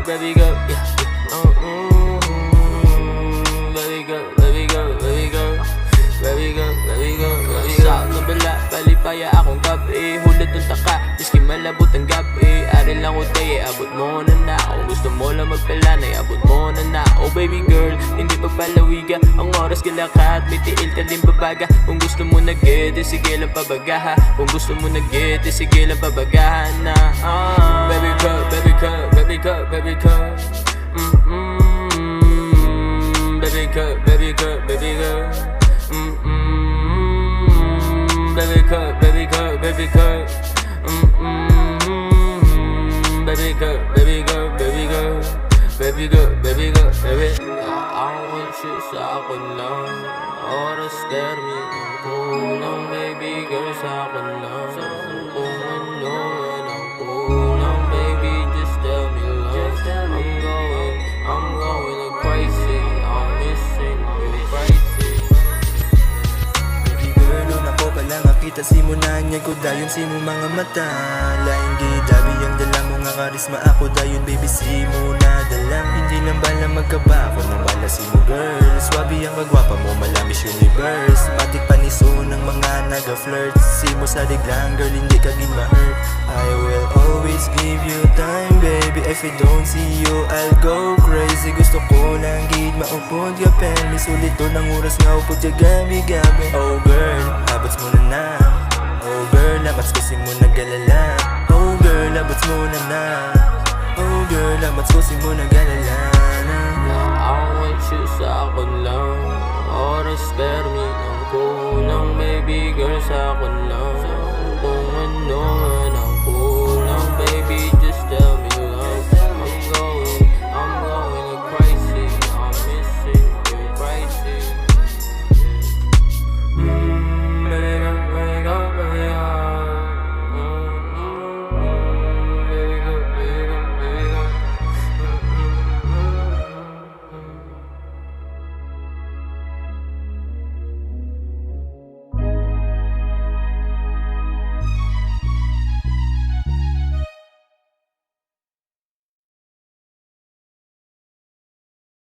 baby girl, yeah. Baby girl, baby girl, baby girl, baby girl, baby girl, baby girl. Sa nabala, palipaya akong gabi. Hulad ng taka, miski malabot ang gabi. Ari lang ko tayo, abot mo na na. Kung gusto mo lang magpala na, abot mo na na. Oh baby girl, hindi pagpalawiga. Ang oras galakat, may tiil ka din babaga. Kung gusto mo nag-get, sige lang pabagaha. Kung gusto mo nag-get, sige lang pabagahan na. Baby girl, baby girl, baby girl, baby girl. Baby girl, baby girl, baby girl. Baby girl, baby girl, baby girl. Baby girl, baby girl, baby girl. Baby girl, baby girl, baby. Ako want you sa akin lang. Oras termin ang kulang. Baby girl sa akin lang. Kung ano ang kulang. Baby just tell me lang. I'm going like crazy. I'm missing you crazy. Baby girl, una ko pala makita simunan niya ko dayon si mo mga mata. Lain di dabi ang dala mo nga karisma ako dayon baby si mo na dalang. Hindi lang bala magkaba ako nang bala si mo girl. Swabe ang kagwapa mo malamis universe. Matik paniso ng mga naga-flirt. Si mo sa diglang girl hindi ka gin ma-hurt. I will always give you time baby. If I don't see you I'll go crazy. Gusto ko lang gid maupod ka pen. Misulit to ng oras nga upod ka gabi-gabi. Oh girl, abot mo na na. Oh girl, labats kasi mo nag-alala. Oh girl, labats mo na na. Oh girl, labats kasi mo nag-alala na. I want you sa akin lang. Oras pero